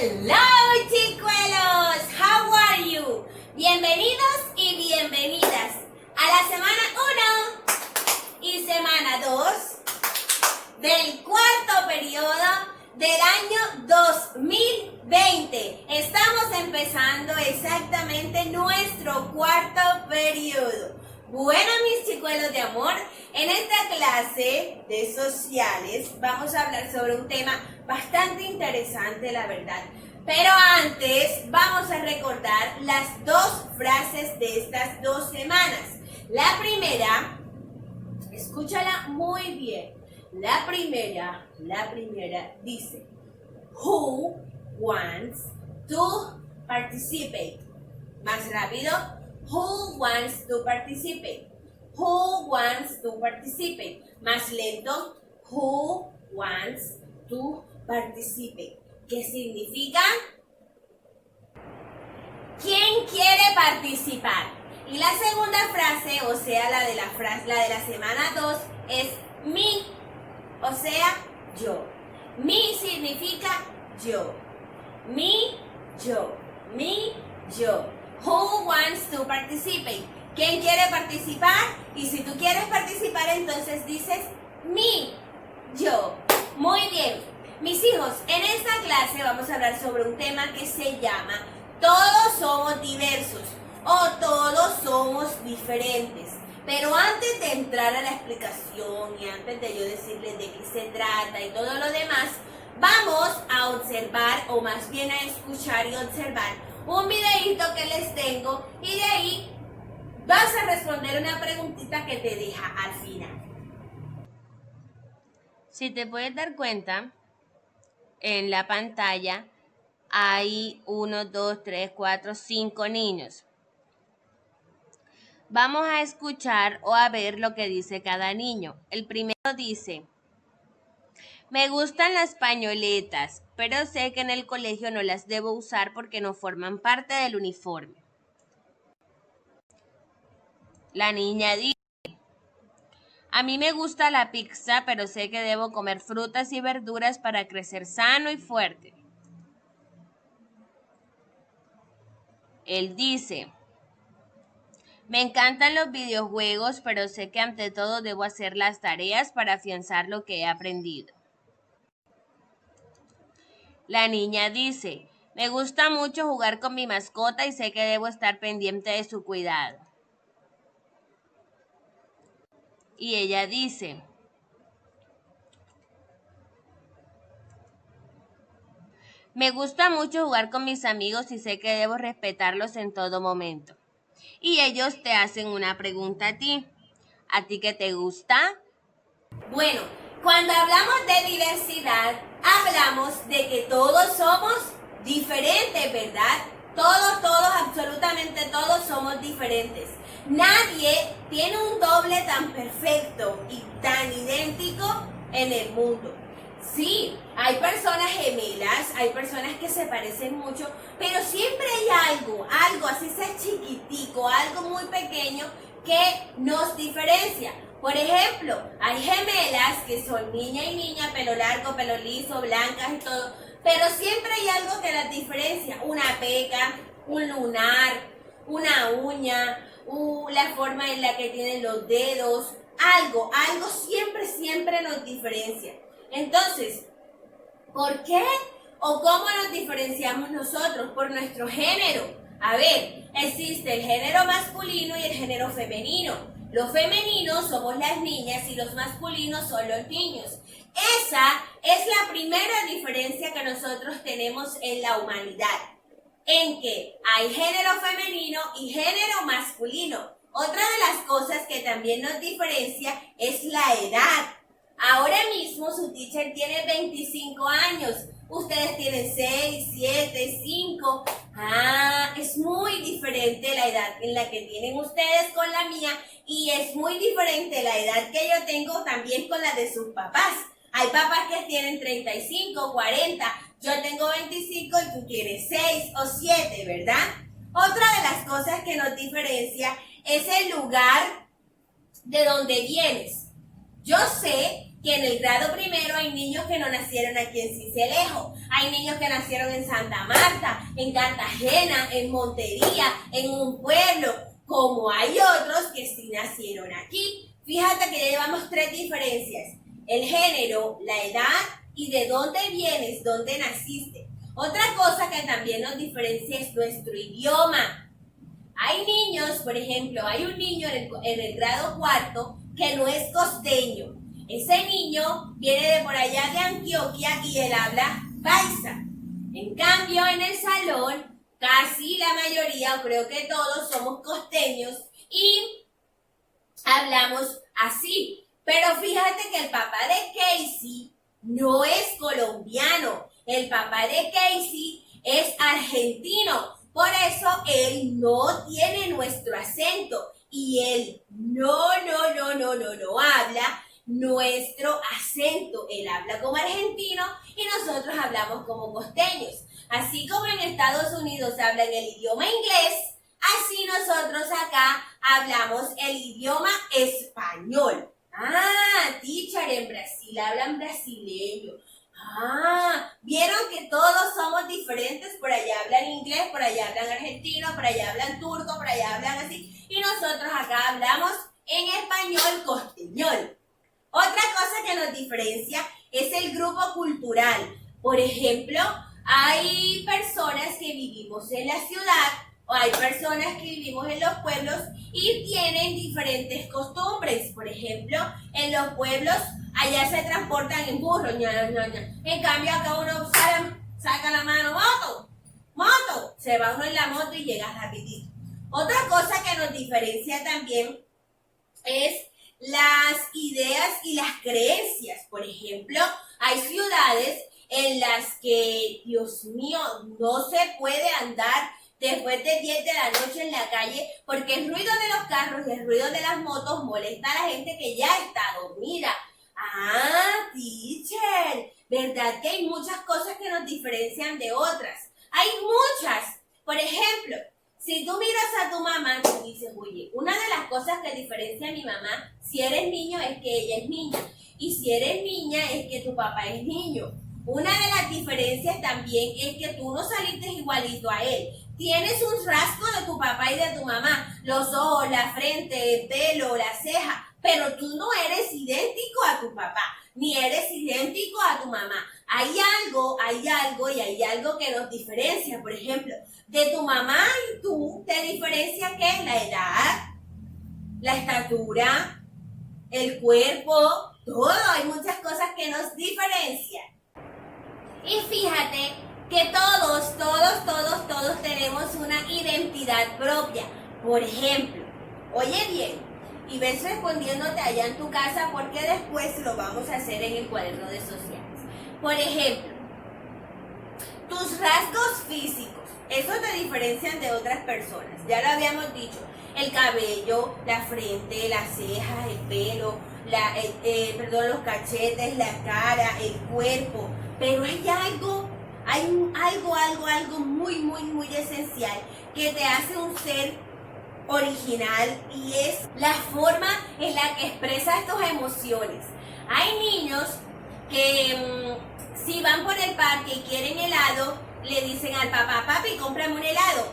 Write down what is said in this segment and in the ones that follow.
Hello, chicuelos, how are you? Bienvenidos y bienvenidas a la semana 1 y semana 2 del cuarto periodo del año 2020. Estamos empezando exactamente nuestro cuarto periodo. Bueno, mis chicuelos de amor, en esta clase de sociales vamos a hablar sobre un tema bastante interesante, la verdad. Pero antes vamos a recordar las dos frases de estas 2 semanas. La primera, escúchala muy bien. La primera dice, Who wants to participate? Más rápido. Who wants to participate? Who wants to participate? Más lento. Who wants to participate? ¿Qué significa? ¿Quién quiere participar? Y la segunda frase, o sea, la de la semana 2, es me, o sea, yo. Me significa yo. Me, yo. Me, yo. Who wants to participate? ¿Quién quiere participar? Y si tú quieres participar, entonces dices me, yo. Muy bien. Mis hijos, en esta clase vamos a hablar sobre un tema que se llama Todos somos diversos o todos somos diferentes. Pero antes de entrar a la explicación y antes de yo decirles de qué se trata y todo lo demás, vamos a observar, o más bien a escuchar y observar un videito que les tengo, y de ahí vas a responder una preguntita que te deja al final. Si te puedes dar cuenta, en la pantalla hay 1, 2, 3, 4, 5 niños. Vamos a escuchar o a ver lo que dice cada niño. El primero dice: me gustan las pañoletas, pero sé que en el colegio no las debo usar porque no forman parte del uniforme. La niña dice: a mí me gusta la pizza, pero sé que debo comer frutas y verduras para crecer sano y fuerte. Él dice: me encantan los videojuegos, pero sé que ante todo debo hacer las tareas para afianzar lo que he aprendido. La niña dice: me gusta mucho jugar con mi mascota y sé que debo estar pendiente de su cuidado. Y ella dice: me gusta mucho jugar con mis amigos y sé que debo respetarlos en todo momento. Y ellos te hacen una pregunta a ti. ¿A ti qué te gusta? Bueno, cuando hablamos de diversidad, hablamos de que todos somos diferentes, ¿verdad? Todos, absolutamente todos somos diferentes. Nadie tiene un doble tan perfecto y tan idéntico en el mundo. Sí, hay personas gemelas, hay personas que se parecen mucho, pero siempre hay algo así sea chiquitico, algo muy pequeño que nos diferencia. Por ejemplo, hay gemelas que son niña y niña, pelo largo, pelo liso, blancas y todo, pero siempre hay algo que las diferencia. Una peca, un lunar, una uña, la forma en la que tienen los dedos, algo siempre nos diferencia. Entonces, ¿por qué o cómo nos diferenciamos nosotros? Por nuestro género. A ver, existe el género masculino y el género femenino. Los femeninos somos las niñas y los masculinos son los niños. Esa es la primera diferencia que nosotros tenemos en la humanidad, en que hay género femenino y género masculino. Otra de las cosas que también nos diferencia es la edad. Ahora mismo su teacher tiene 25 años, ustedes tienen 6, 7, 5. Es muy diferente la edad en la que tienen ustedes con la mía, y es muy diferente la edad que yo tengo también con la de sus papás. Hay papás que tienen 35, 40, yo tengo 25 y tú tienes 6 o 7, ¿verdad? Otra de las cosas que nos diferencia es el lugar de donde vienes. Yo sé que en el grado primero hay niños que no nacieron aquí en Sincelejo, hay niños que nacieron en Santa Marta, en Cartagena, en Montería, en un pueblo, como hay otros que sí nacieron aquí. Fíjate que ya llevamos 3 diferencias: el género, la edad y de dónde vienes, dónde naciste. Otra cosa que también nos diferencia es nuestro idioma. Hay niños, por ejemplo, hay un niño en el grado cuarto que no es costeño. Ese niño viene de por allá de Antioquia y él habla paisa. En cambio, en el salón, casi la mayoría, o creo que todos, somos costeños y hablamos así. Pero fíjate que el papá de Casey no es colombiano. El papá de Casey es argentino. Por eso él no tiene nuestro acento y él no habla nuestro acento. Él habla como argentino y nosotros hablamos como costeños. Así como en Estados Unidos hablan el idioma inglés, así nosotros acá hablamos el idioma español. Ah, teacher, en Brasil hablan brasileño. Ah, vieron que todos somos diferentes, por allá hablan inglés, por allá hablan argentino, por allá hablan turco, por allá hablan así, y nosotros acá hablamos en español costeñol. Otra cosa que nos diferencia es el grupo cultural. Por ejemplo, hay personas que vivimos en la ciudad o hay personas que vivimos en los pueblos y tienen diferentes costumbres. Por ejemplo, en los pueblos allá se transportan en burro, En cambio acá uno saca la mano, moto, se va uno en la moto y llega rapidito. Otra cosa que nos diferencia también es las ideas y las creencias. Por ejemplo, hay ciudades en las que, Dios mío, no se puede andar después de 10 de la noche en la calle porque el ruido de los carros y el ruido de las motos molesta a la gente que ya está dormida. Ah, teacher, ¿verdad que hay muchas cosas que nos diferencian de otras? Hay muchas. Por ejemplo, si tú miras a tu mamá, tú dices, oye, una de las cosas que diferencia a mi mamá, si eres niño, es que ella es niña. Y si eres niña, es que tu papá es niño. Una de las diferencias también es que tú no saliste igualito a él. Tienes un rasgo de tu papá y de tu mamá. Los ojos, la frente, el pelo, la ceja. Pero tú no eres idéntico a tu papá, ni eres idéntico a tu mamá. Hay algo que nos diferencia. Por ejemplo, de tu mamá y tú, ¿te diferencia qué? La edad, la estatura, el cuerpo, todo. Hay muchas cosas que nos diferencian. Y fíjate que todos tenemos una identidad propia. Por ejemplo, oye bien, y ves respondiéndote allá en tu casa porque después lo vamos a hacer en el cuaderno de sociales. Por ejemplo, tus rasgos físicos, eso te diferencian de otras personas. Ya lo habíamos dicho, el cabello, la frente, las cejas, el pelo, los cachetes, la cara, el cuerpo. Pero hay algo muy esencial que te hace un ser original y es la forma en la que expresas tus emociones. Hay niños que si van por el parque y quieren helado, le dicen al papá, papi, cómprame un helado.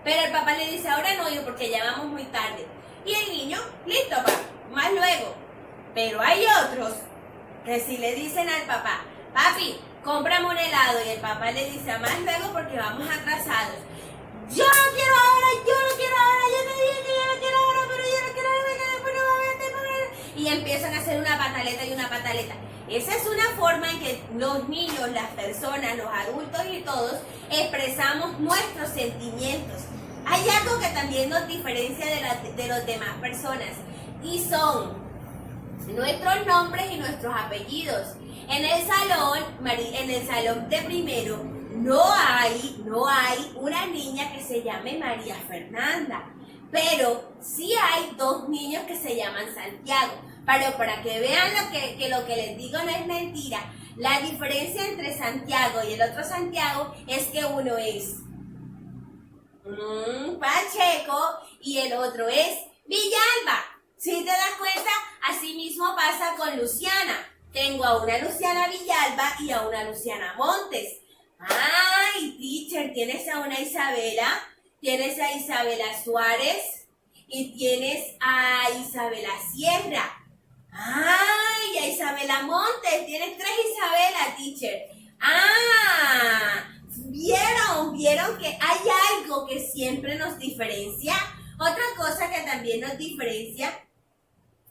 Pero el papá le dice, ahora no, yo porque ya vamos muy tarde. Y el niño, listo, papi, más luego. Pero hay otros que si le dicen al papá, papi, cómprame un helado, y el papá le dice, más luego porque vamos atrasados. Yo no quiero ahora, yo te dije que yo no quiero ahora, pero yo no quiero ahora, que después no va a ver. Y empiezan a hacer una pataleta y una pataleta. Esa es una forma en que los niños, las personas, los adultos y todos expresamos nuestros sentimientos. Hay algo que también nos diferencia de las demás personas y son nuestros nombres y nuestros apellidos. En el salón de primero no hay una niña que se llame María Fernanda, pero sí hay 2 niños que se llaman Santiago. Pero para que vean lo que les digo no es mentira, la diferencia entre Santiago y el otro Santiago es que uno es Pacheco y el otro es Villalba. Si te das cuenta, así mismo pasa con Luciana. Tengo a una Luciana Villalba y a una Luciana Montes. Ay, teacher, tienes a una Isabela, tienes a Isabela Suárez y tienes a Isabela Sierra. Ay, a Isabela Montes, tienes 3 Isabela, teacher. ¿Vieron que hay algo que siempre nos diferencia? Otra cosa que también nos diferencia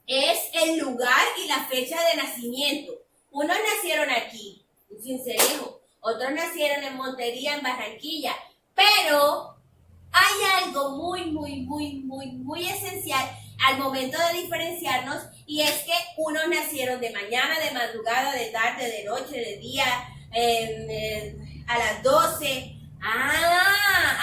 es el lugar y la fecha de nacimiento. Unos nacieron aquí, en Sincelejo, otros nacieron en Montería, en Barranquilla, pero hay algo muy esencial al momento de diferenciarnos, y es que unos nacieron de mañana, de madrugada, de tarde, de noche, de día, a las 12.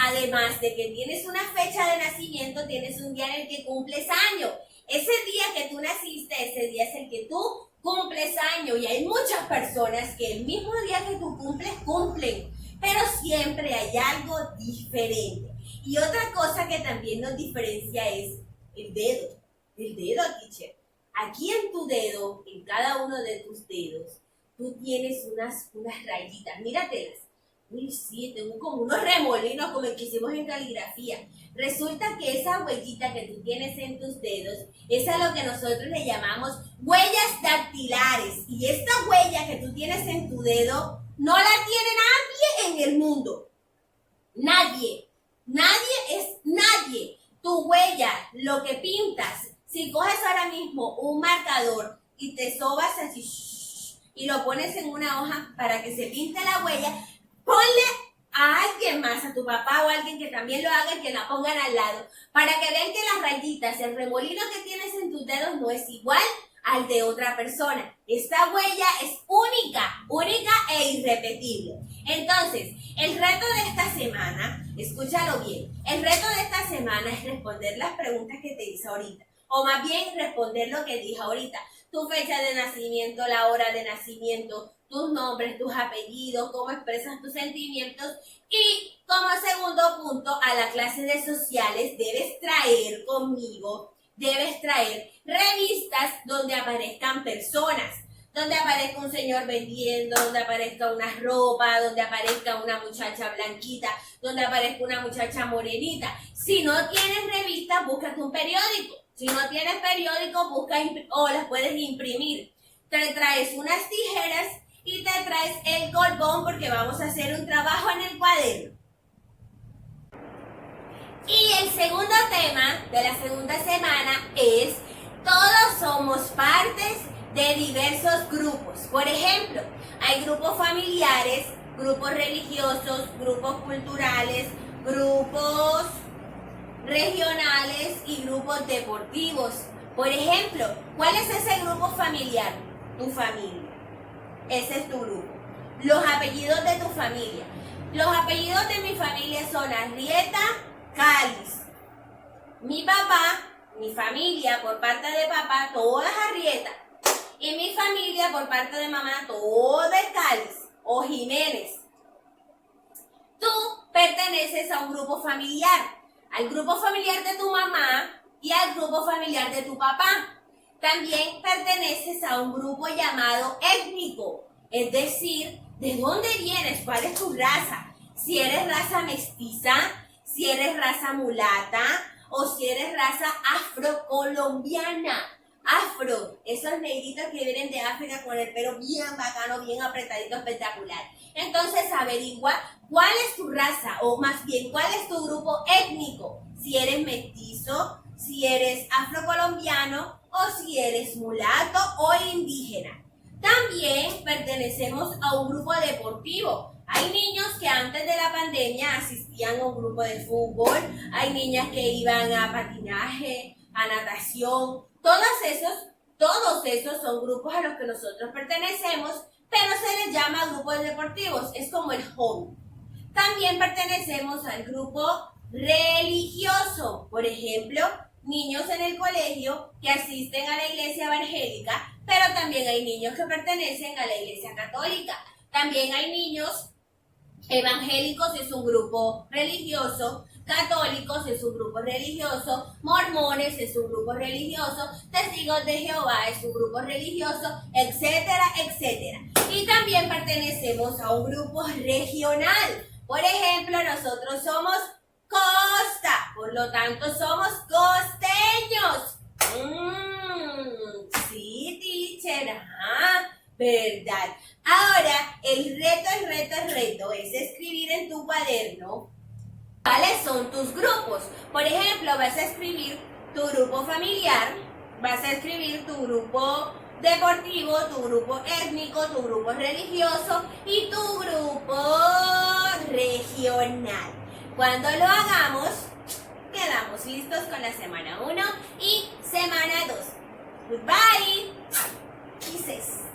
Además de que tienes una fecha de nacimiento, tienes un día en el que cumples año. Ese día que tú naciste, ese día es el que tú cumples año, y hay muchas personas que el mismo día que tú cumplen, pero siempre hay algo diferente. Y otra cosa que también nos diferencia es el dedo, teacher. Aquí en tu dedo, en cada uno de tus dedos, tú tienes unas rayitas, míratelas. Uy, sí, tengo como unos remolinos como el que hicimos en caligrafía. Resulta que esa huellita que tú tienes en tus dedos es a lo que nosotros le llamamos huellas dactilares. Y esta huella que tú tienes en tu dedo no la tiene nadie en el mundo. Nadie es nadie. Tu huella, lo que pintas, si coges ahora mismo un marcador y te sobas así y lo pones en una hoja para que se pinte la huella, ponle a alguien más, a tu papá o a alguien que también lo haga y que la pongan al lado, para que vean que las rayitas, el remolino que tienes en tus dedos no es igual al de otra persona. Esta huella es única e irrepetible. Entonces, el reto de esta semana, escúchalo bien, el reto de esta semana es responder las preguntas que te hice ahorita, o más bien responder lo que dije ahorita: tu fecha de nacimiento, la hora de nacimiento, tus nombres, tus apellidos, cómo expresas tus sentimientos. Y como segundo punto, a la clase de sociales debes traer revistas donde aparezcan personas, donde aparezca un señor vendiendo, donde aparezca una ropa, donde aparezca una muchacha blanquita, donde aparezca una muchacha morenita. Si no tienes revistas, búscate un periódico. Si no tienes periódico, busca o las puedes imprimir. Te traes unas tijeras y te traes el colbón, porque vamos a hacer un trabajo en el cuaderno. Y el segundo tema de la segunda semana es: todos somos partes de diversos grupos. Por ejemplo, hay grupos familiares, grupos religiosos, grupos culturales, grupos regionales y grupos deportivos. Por ejemplo, ¿cuál es ese grupo familiar? Tu familia. Ese es tu grupo. Los apellidos de tu familia. Los apellidos de mi familia son Arrieta, Cáliz. Mi papá, mi familia por parte de papá, toda es Arrieta. Y mi familia por parte de mamá, toda es Cáliz o Jiménez. Tú perteneces a un grupo familiar, al grupo familiar de tu mamá y al grupo familiar de tu papá. También perteneces a un grupo llamado étnico, es decir, ¿de dónde vienes? ¿Cuál es tu raza? Si eres raza mestiza, si eres raza mulata o si eres raza afrocolombiana. Afro, esos negritos que vienen de África con el pelo bien bacano, bien apretadito, espectacular. Entonces averigua cuál es tu raza, o más bien cuál es tu grupo étnico. Si eres mestizo, si eres afrocolombiano o si eres mulato o indígena. También pertenecemos a un grupo deportivo. Hay niños que antes de la pandemia asistían a un grupo de fútbol, hay niñas que iban a patinaje, a natación. Todos esos son grupos a los que nosotros pertenecemos, pero se les llama grupos deportivos, es como el hobby. También pertenecemos al grupo religioso, por ejemplo, niños en el colegio que asisten a la iglesia evangélica, pero también hay niños que pertenecen a la iglesia católica. También hay niños evangélicos, es un grupo religioso. católicos es un grupo religioso, mormones es un grupo religioso, testigos de Jehová es un grupo religioso, etcétera, etcétera. Y también pertenecemos a un grupo regional. Por ejemplo, nosotros somos costa, por lo tanto somos costeños. Sí, teacher, ajá, verdad. Ahora, el reto es escribir en tu cuaderno cuáles son tus grupos. Por ejemplo, vas a escribir tu grupo familiar, vas a escribir tu grupo deportivo, tu grupo étnico, tu grupo religioso y tu grupo regional. Cuando lo hagamos, quedamos listos con la semana 1 y semana 2. Goodbye. Kisses.